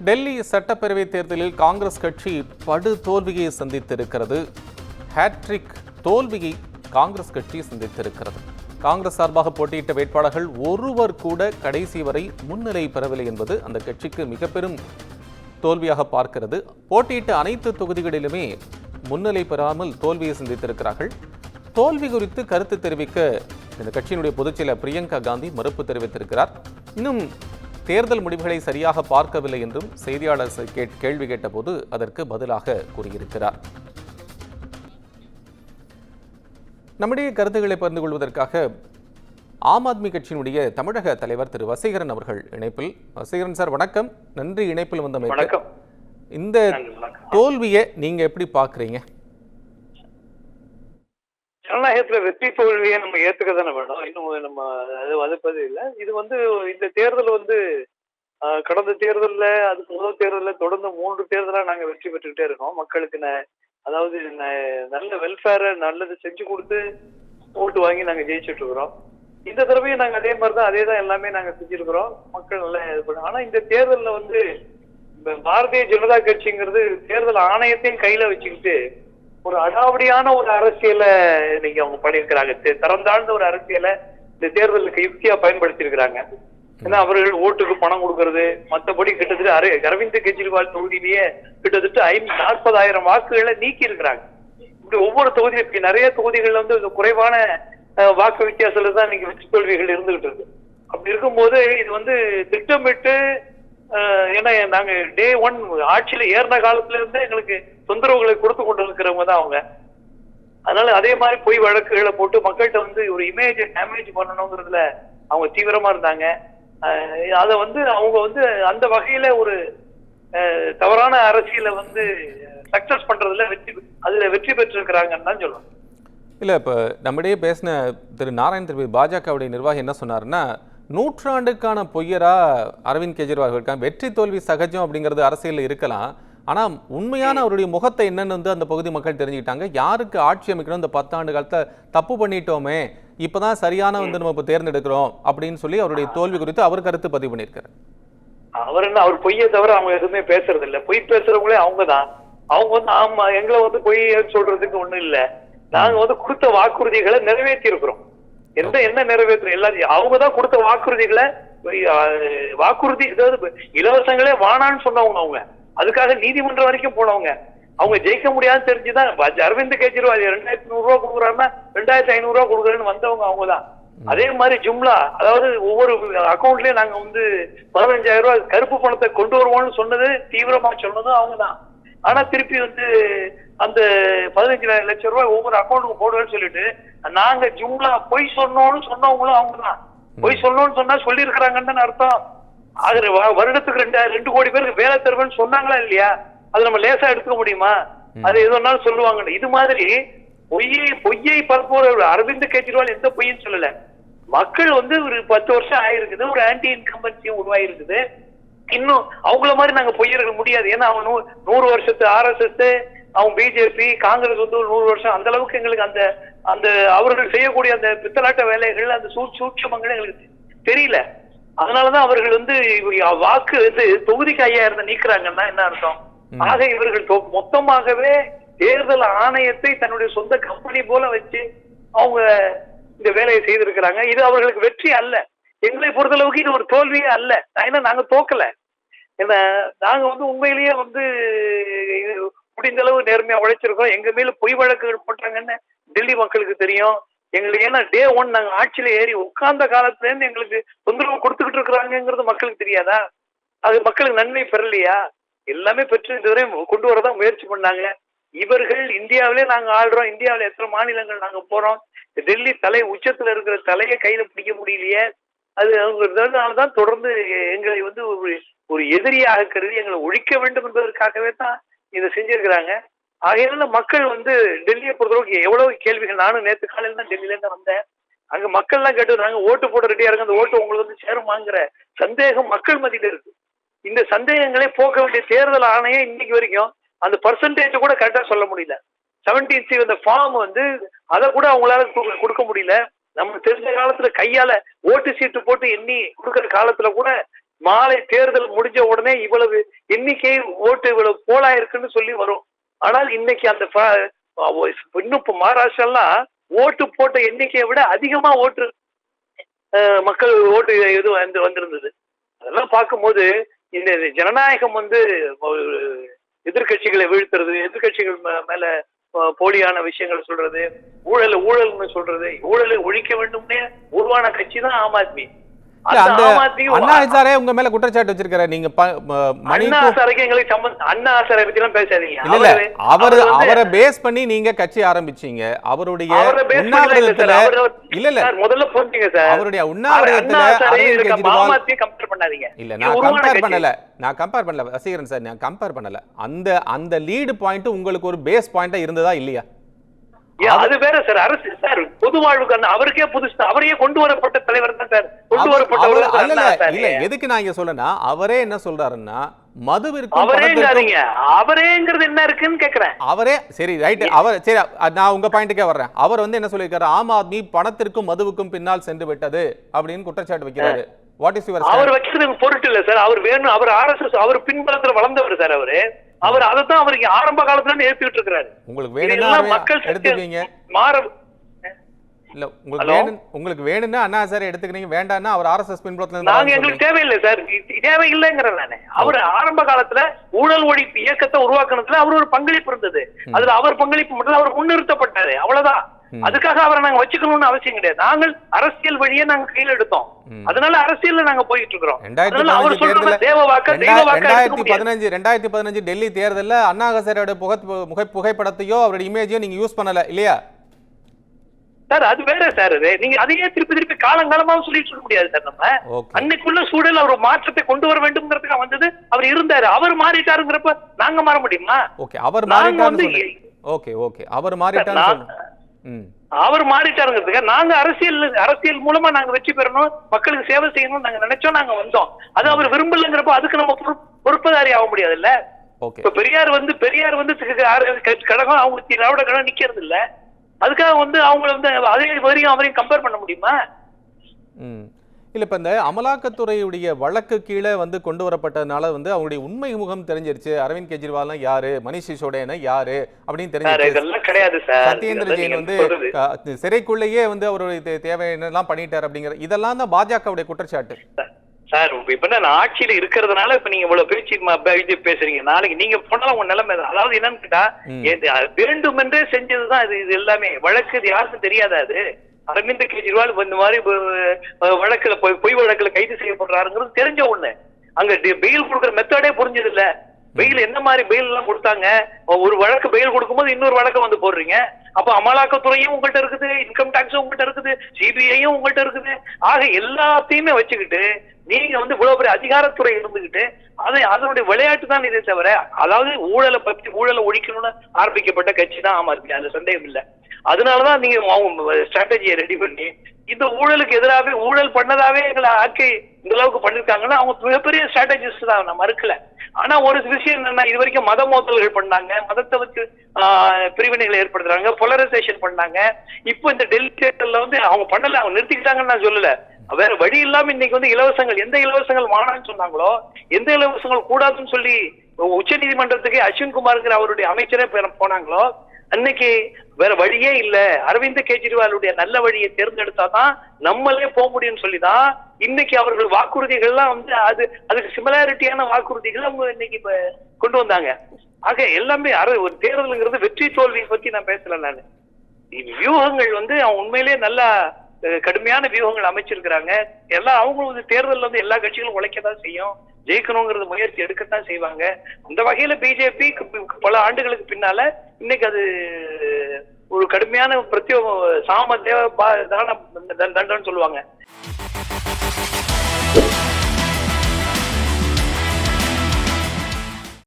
டெல்லி சட்டப்பேரவை தேர்தலில் காங்கிரஸ் கட்சி படு தோல்வியை சந்தித்திருக்கிறது. ஹேட்ரிக் தோல்வியை காங்கிரஸ் கட்சி சந்தித்திருக்கிறது. காங்கிரஸ் சார்பாக போட்டியிட்ட வேட்பாளர்கள் ஒருவர் கூட கடைசி வரை முன்னிலை பெறவில்லை என்பது அந்த கட்சிக்கு மிக பெரும் தோல்வியாக பார்க்கிறது. போட்டியிட்ட அனைத்து தொகுதிகளிலுமே முன்னிலை பெறாமல் தோல்வியை சந்தித்திருக்கிறார்கள். தோல்வி குறித்து கருத்து தெரிவிக்க இந்த கட்சியினுடைய பொதுச்செயலர் பிரியங்கா காந்தி மறுப்பு தெரிவித்திருக்கிறார். இன்னும் தேர்தல் முடிவுகளை சரியாக பார்க்கவில்லை என்றும் செய்தியாளர் கேள்வி கேட்டபோது அதற்கு பதிலாக கூறியிருக்கிறார். நம்முடைய கருத்துக்களை பகிர்ந்து கொள்வதற்காக ஆம் ஆத்மி கட்சியினுடைய தமிழக தலைவர் திரு வசீகரன் அவர்கள் இணைப்பில். வசீகரன் சார் வணக்கம், நன்றி இணைப்பில் வந்தமைக்கு. இந்த தோல்வியை நீங்க எப்படி பாக்குறீங்க? ஜனநாயகத்துல வெற்றி தோல்வியை நம்ம ஏத்துக்க தானே வேணும். இன்னும் நம்ம அது வலுப்பது இல்லை. இது இந்த தேர்தல் கடந்த தேர்தலில் அதுக்கு முதல் தேர்தலில் தொடர்ந்து 3 தேர்தலாக நாங்கள் வெற்றி பெற்றுக்கிட்டே இருக்கோம். மக்களுக்கு அதாவது நல்ல வெல்ஃபேரை நல்லது செஞ்சு கொடுத்து ஓட்டு வாங்கி நாங்கள் ஜெயிச்சுட்டு இருக்கிறோம். இந்த தடவையும் நாங்கள் அதே மாதிரி தான் எல்லாமே நாங்கள் செஞ்சிருக்கிறோம். மக்கள் நல்லா இது பண்ண. ஆனால் இந்த தேர்தலில் பாரதிய ஜனதா கட்சிங்கிறது தேர்தல் ஆணையத்தையும் கையில வச்சுக்கிட்டு ஒரு அடாவடியான ஒரு அரசியலை இன்னைக்கு அவங்க பண்ணியிருக்கிறாங்க. தரம் தாழ்ந்த ஒரு அரசியலை இந்த தேர்தலுக்கு யுக்தியா பயன்படுத்தி இருக்கிறாங்க. ஏன்னா அவர்கள் ஓட்டுக்கு பணம் கொடுக்கறது, மற்றபடி கிட்டத்தட்ட அரவிந்த் கெஜ்ரிவால் தொகுதியிலேயே கிட்டத்தட்ட 40,000 வாக்குகளை நீக்கி இருக்கிறாங்க. இப்படி ஒவ்வொரு தொகுதியும் நிறைய தொகுதிகள்ல குறைவான வாக்கு வித்தியாசத்துல தான் இன்னைக்கு வெற்றி தோல்விகள் இருந்துகிட்டு இருக்கு. அப்படி இருக்கும்போது இது திட்டமிட்டு, ஏன்னா நாங்க டே 1 ஆட்சியில ஏறின காலத்துல இருந்தே எங்களுக்கு தொந்தரவுகளை கொடுத்து கொண்டு இருக்கிறவங்க தான் அவங்க. அதனால அதே மாதிரி பொய் வழக்குகளை போட்டு மக்கள்கிட்ட ஒரு இமேஜ் டேமேஜ் பண்ணணுங்கிறதுல அவங்க தீவிரமா இருந்தாங்க. அதை அவங்க அந்த வகையில ஒரு தவறான அரசியலை சக்சஸ் பண்றதுல வெற்றி பெற்றிருக்கிறாங்கன்னு தான் சொல்லணும். இல்ல, இப்ப நம்மிடையே பேசின திரு நாராயண் திருப்பி பாஜகவுடைய நிர்வாகி என்ன சொன்னாருன்னா, நூற்றாண்டுக்கான பொய்யரா அரவிந்த் கெஜ்ரிவால் இருக்காங்க. வெற்றி தோல்வி சகஜம் அப்படிங்கிறது அரசியல் இருக்கலாம். ஆனா உண்மையான அவருடைய முகத்தை என்னன்னு அந்த பகுதி மக்கள் தெரிஞ்சுக்கிட்டாங்க. யாருக்கு ஆட்சி அமைக்கணும், இந்த 10 ஆண்டு காலத்தை தப்பு பண்ணிட்டோமே, இப்பதான் சரியான நம்ம இப்ப தேர்ந்தெடுக்கிறோம் அப்படின்னு சொல்லி அவருடைய தோல்வி குறித்து அவர் கருத்து பதிவு பண்ணியிருக்காரு. அவர் பொய்யை தவிர அவங்க எதுவுமே பேசுறது இல்ல. பொய் பேசுறவங்களே அவங்கதான். அவங்க ஆமா எங்களை பொய் சொல்றதுக்கு ஒண்ணும் இல்ல. நாங்க கொடுத்த வாக்குறுதிகளை நிறைவேற்றி இருக்கிறோம். என்ன நிறைவேற்றும் எல்லாத்தையும் அவங்கதான் கொடுத்த வாக்குறுதிகளை வாக்குறுதி இலவசங்களே வானான்னு சொன்னவங்க. அவங்க அதுக்காக நீதிமன்றம் வரைக்கும் போனவங்க. அவங்க ஜெயிக்க முடியாதுன்னு தெரிஞ்சுதான் அரவிந்த் கெஜ்ரிவால் 2,100 ரூபா கொடுக்குறாருன்னா 2,500 ரூபா கொடுக்குறேன்னு வந்தவங்க அவங்கதான். அதே மாதிரி ஜும்லா, அதாவது ஒவ்வொரு அக்கௌண்ட்லயும் நாங்க 15,000 ரூபாய் கருப்பு பணத்தை கொண்டு வருவோம்னு சொன்னது, தீவிரமா சொன்னதும் அவங்கதான். ஆனா திருப்பி அந்த 15 லட்சம் ரூபாய் ஒவ்வொரு அக்கௌண்ட்டுக்கு போடுவேன்னு சொல்லிட்டு நாங்க ஜும்லா பொய் சொன்னோம்னு சொன்னவங்களும் அவங்கதான். பொய் சொல்லணும்னு சொன்னா சொல்லி இருக்கிறாங்கன்னு அர்த்தம். அது வருடத்துக்கு 2 கோடி பேருக்கு வேலை தருவேன்னு சொன்னாங்களா இல்லையா? அது நம்ம லேசா எடுத்துக்க முடியுமா? அது எதுனாலும் சொல்லுவாங்க. இது மாதிரி பொய்யை பரப்புற அரவிந்த் கெஜ்ரிவால் எந்த பொய்ன்னு சொல்லல. மக்கள் ஒரு 10 வருஷம் ஆயிருக்குது, ஒரு ஆன்டி இன்கம்பன்சியும் உருவாயிருக்குது. இன்னும் அவங்கள மாதிரி நாங்க பொய்யர்கள் முடியாது. ஏன்னா அவங்க 100 வருஷத்து RSS, அவங்க பிஜேபி, காங்கிரஸ் 100 வருஷம். அந்த அளவுக்கு எங்களுக்கு அந்த அவர்கள் செய்யக்கூடிய அந்த பித்தலாட்ட வேலைகள், அந்த சூட்சமங்கள் எங்களுக்கு தெரியல. அதனாலதான் அவர்கள் வாக்கு தொகுதிக்கு 5,000 நீக்குறாங்கன்னா என்ன அர்த்தம்? ஆக இவர்கள் மொத்தமாகவே தேர்தல் ஆணையத்தை தன்னுடைய சொந்த கம்பெனி போல வச்சு அவங்க இந்த வேலையை செய்திருக்கிறாங்க. இது அவர்களுக்கு வெற்றி அல்ல. எங்களை பொறுத்தளவுக்கு இது ஒரு தோல்வியே அல்ல. ஏன்னா நாங்க தோக்கல. ஏன்னா நாங்க உண்மையிலேயே முடிந்த அளவு நேர்மையா உழைச்சிருக்கோம். எங்க மேல பொய் வழக்குகள் போட்டாங்கன்னு டெல்லி மக்களுக்கு தெரியும். எங்களுக்கு ஏன்னா டே 1 நாங்க ஆட்சியில ஏறி உட்கார்ந்த காலத்துல இருந்து எங்களுக்கு தொந்தரவு கொடுத்துக்கிட்டு இருக்கிறாங்கிறது மக்களுக்கு தெரியாதா? அது மக்களுக்கு நன்மை பெறலையா? எல்லாமே பெற்று இதுவரை கொண்டு வரதான் முயற்சி பண்ணாங்க. இவர்கள் இந்தியாவிலே நாங்க ஆள்றோம், இந்தியாவில எத்தனை மாநிலங்கள் நாங்க போறோம், டெல்லி உச்சத்துல இருக்கிற தலையை கையில பிடிக்க முடியலையே. அது அவங்கதான் தொடர்ந்து எங்களை ஒரு எதிரியாக கருதி எங்களை ஒழிக்க வேண்டும் என்பதற்காகவே தான் இதை செஞ்சிருக்கிறாங்க. ஆகையினால மக்கள் டெல்லியை பொறுத்தளவுக்கு எவ்வளவு கேள்விகள். நானும் நேற்று காலையில தான் டெல்லியில இருந்து வந்தேன். அங்க மக்கள் எல்லாம் கேட்டுறாங்க, ஓட்டு போட ரெடியா இருக்கு, அந்த ஓட்டு உங்களுக்கு சேருமாங்கிற சந்தேகம் மக்கள் மத்தியில இருக்கு. இந்த சந்தேகங்களை போக்க வேண்டிய தேர்தல் ஆணையம் இன்னைக்கு வரைக்கும் அந்த பர்சன்டேஜ் கூட கரெக்டா சொல்ல முடியல. 17C அந்த ஃபார்ம் அதை கூட அவங்களால கொடுக்க முடியல. நம்ம தெரிஞ்ச காலத்துல கையால ஓட்டு சீட்டு போட்டு எண்ணி கொடுக்கற காலத்துல கூட மாலை தேர்தல் முடிஞ்ச உடனே இவ்வளவு எண்ணிக்கை ஓட்டு இவ்வளவு போலாயிருக்குன்னு சொல்லி வரும். ஆனால் இன்னைக்கு அந்த இன்னும் இப்ப மகாராஷ்டிரெல்லாம் ஓட்டு போட்ட எண்ணிக்கையை விட அதிகமா ஓட்டு மக்கள் ஓட்டு இது வந்திருந்தது. அதெல்லாம் பார்க்கும்போது இந்த ஜனநாயகம் எதிர்கட்சிகளை வீழ்த்துறது, எதிர்கட்சிகள் மேல போலியான விஷயங்கள் சொல்றது, ஊழல்னு சொல்றது, ஊழலை ஒழிக்க வேண்டும்னே உருவான கட்சி தான் ஆம் ஆத்மி. அண்ணா ஹசாரே உங்க மேல குற்றச்சாட்டு வச்சிருக்காரு. நீங்க அண்ணா ஹசாரேக்கு எங்களுக்கு சம்பந்தம், அண்ணா ஹசாரே பத்தி எல்லாம் பேசாதீங்க. இல்ல அவரை பேஸ் பண்ணி நீங்க கட்சி ஆரம்பிச்சீங்க. அவருடைய உண்ணாவிரதத்துல இல்ல முதல்ல புரிஞ்சுங்க சார், அவருடைய உண்ணாவிரதத்துல கம்பேர் பண்ணாதீங்க. இல்ல நான் கம்பேர் பண்ணல வசீகரன் சார், நான் கம்பேர் பண்ணல. அந்த லீடு பாயிண்ட் உங்களுக்கு ஒரு பேஸ் பாயிண்டா இருந்ததா இல்லையா? அது வேற சார். அரசு சார் பொது வாழ்வுக்கு அவருக்கே புதுசு, அவரையே கொண்டு வரப்பட்ட தலைவர் தான் சார். கொண்டு வரப்பட்ட எதுக்கு நான் இங்க சொல்லனா, அவரே என்ன சொல்றாருன்னா மதுவிற்கு அவரேங்கிறது என்ன இருக்குன்னு கேக்குறேன். அவரே சரி ரைட், அவர் சரி நான் உங்க பாயிண்ட்டுக்கே வர்றேன். அவர் என்ன சொல்லியிருக்காரு, ஆம் ஆத்மி பணத்திற்கும் மதுவுக்கும் பின்னால் சென்று விட்டது அப்படின்னு குற்றச்சாட்டு வைக்கிறாரு. What is your? அவர் வைக்கிறதுக்கு பொருட்டு இல்ல சார். அவர் வேணும், அவர் RSS அவர் பின்பலத்துல வளர்ந்தவர் சார். அவர் அதைத்தான் அவருக்கு ஆரம்ப காலத்துல ஏற்றிட்டு இருக்கிறாரு. உங்களுக்கு வேணும்னா மக்கள் எடுத்துக்கீங்க மாற இல்ல, உங்களுக்கு வேணும்னா அண்ணா சார் எடுத்துக்கிறீங்க, வேண்டாம்னா அவர் RSS பின்புலத்துல நாங்க எங்களுக்கு தேவையில்லை சார், தேவையில்லைங்கிறேன் நானு. அவர் ஆரம்ப காலத்துல ஊழல் ஒழிப்பு இயக்கத்தை உருவாக்குனதுல அவர் ஒரு பங்களிப்பு இருந்தது. அதுல அவர் பங்களிப்பு மட்டும் அவர் முன்னிறுத்தப்பட்டாரு, அவ்வளவுதான். அதுக்காக அவரை நாங்க வச்சுக்கணும்னு அவசியம் கிடையாது. நாங்கள் அரசியல் வழியே நாங்க கையில எடுத்தோம். அதனால அரசியல்ல நாங்க போயிட்டு இருக்கிறோம். 2015 டெல்லி தேர்தல்ல அண்ணா ஹசாரேயோட புகைப்படத்தையோ அவருடைய இமேஜையோ நீங்க யூஸ் பண்ணல இல்லையா சார்? அது வேற சார். நீங்க அதையே திருப்பி காலங்காலமாவும் சொல்ல முடியாது சார். நம்ம அன்னைக்குள்ள சூழல் அவர் மாற்றத்தை கொண்டு வர வேண்டும்ங்கிறதுக்கு வந்தது. அவர் இருந்தாரு, அவர் மாறிட்டாருங்கிறப்ப நாங்க மாற முடியுமா? ஓகே, அவர் மாறிட்டாரு. ஓகே ஓகே, அவர் மாறிட்டாரு. அவர் மாறிட்டாருங்கிறதுக்கு நாங்க அரசியல் மூலமா நாங்க வெற்றி பெறணும், மக்களுக்கு சேவை செய்யணும் நாங்க நினைச்சோம், நாங்க வந்தோம். அது அவர் விரும்பலங்கிறப்ப அதுக்கு நம்ம பொறுப்பதாரி ஆக முடியாது இல்ல. இப்ப பெரியார் கழகம் அவங்க திராவிட கழகம் நிக்கிறது இல்ல. அதுக்காக அவங்க அதே வரையும் அவரையும் கம்பேர் பண்ண முடியுமா? இல்ல இப்ப இந்த அமலாக்கத்துறையுடைய வழக்கு கீழே கொண்டு வரப்பட்டதுனால அவங்களுடைய உண்மை முகம் தெரிஞ்சிருச்சு. அரவிந்த் கெஜ்ரிவால் யாரு, மணிஷ் சிசோடியா யாரு அப்படின்னு தெரிஞ்சிருச்சு. சத்யேந்திர ஜெயின் சிறைக்குள்ளேயே அவருடைய தேவையெல்லாம் பண்ணிட்டாரு அப்படிங்கிற இதெல்லாம் தான் பாஜகவுடைய குற்றச்சாட்டு சார். இப்ப நான் ஆட்சியில இருக்கிறதுனால இப்ப நீங்க இவ்வளவு பேச்சு பேசுறீங்க. நாளைக்கு நீங்க போனாலும் உங்க நிலைமை, அதாவது என்னன்னு கேட்டா வேண்டுமென்றே செஞ்சதுதான் இது எல்லாமே. வழக்கு இது யாருக்கும் தெரியாதா? அது அரவிந்த் கெஜ்ரிவால் இந்த மாதிரி வழக்குல பொய் வழக்குல கைது செய்யப்படுறாருங்கிறது தெரிஞ்ச ஒண்ணு. அங்க பெயில் கொடுக்குற மெத்தடே புரிஞ்சது இல்ல. பெயில் என்ன மாதிரி பெயில் எல்லாம் கொடுத்தாங்க? ஒரு வழக்கு பெயில் கொடுக்கும்போது இன்னொரு வழக்க போடுறீங்க. அப்ப அமலாக்கத்துறையும் உங்கள்கிட்ட இருக்குது, இன்கம் டாக்ஸும் உங்கள்கிட்ட இருக்குது, சிபிஐயும் உங்கள்கிட்ட இருக்குது. ஆக எல்லாத்தையுமே வச்சுக்கிட்டு நீங்க இவ்வளவு பெரிய அதிகாரத்துறை இருந்துகிட்டு அதனுடைய விளையாட்டு தான் இதே தவிர, அதாவது ஊழலை ஒழிக்கணும்னு ஆரம்பிக்கப்பட்ட கட்சி தான் ஆமா இருக்கு, அது சந்தேகம் இல்லை. அதனாலதான் நீங்க ஸ்ட்ராட்டஜியை ரெடி பண்ணி இந்த ஊழலுக்கு எதிராகவே ஊழல் பண்ணதாவே எங்களை ஆக்கி இந்த அளவுக்கு பண்ணிருக்காங்கன்னா அவங்க மிகப்பெரிய ஸ்ட்ராட்டஜிஸ்ட் தான், நான் மறுக்கல. ஆனா ஒரு விஷயம் என்னன்னா, இது வரைக்கும் மத மோதல்கள் பண்ணாங்க, மதத்தை வச்சு பிரிவினைகளை ஏற்படுத்துறாங்க, போலரைசேஷன் பண்ணாங்க. இப்போ இந்த டெல்லி தேர்தல்ல அவங்க பண்ணல, அவங்க நிறுத்திக்கிட்டாங்கன்னு நான் சொல்லல. வேற வழி இல்லாம இன்னைக்கு இலவசங்கள், எந்த இலவசங்கள் வாங்கணும்னு சொன்னாங்களோ, எந்த இலவசங்கள் கூடாதுன்னு சொல்லி உச்ச நீதிமன்றத்துக்கு அஸ்வின் குமார்ங்கிற அவருடைய அமைச்சரே போனாங்களோ, அன்னைக்கு வேற வழியே இல்ல, அரவிந்த் கெஜ்ரிவாலுடைய நல்ல வழியை தேர்ந்தெடுத்தாதான் நம்மளே போக முடியும்னு சொல்லிதான் இன்னைக்கு அவர்கள் வாக்குறுதிகள்லாம் அதுக்கு சிமிலாரிட்டியான வாக்குறுதிகள் அவங்க இன்னைக்கு கொண்டு வந்தாங்க. ஆக எல்லாமே ஒரு தேர்தலுங்கிறது வெற்றி தோல்வியை பத்தி நான் பேசல. நான் வியூகங்கள் அவங்க உண்மையிலேயே நல்லா கடுமையான வியூகங்கள் அமைச்சிருக்கிறாங்க. எல்லாம் அவங்க தேர்தல் எல்லா கட்சிகளும் உழைக்கதான் செய்யும், ஜெயிக்கணுங்கிறது முயற்சி எடுக்கத்தான் செய்வாங்க. அந்த வகையில பிஜேபி பல ஆண்டுகளுக்கு பின்னால இன்னைக்கு அது ஒரு கடுமையான சாம தேவ தண்டனை சொல்லுவாங்க.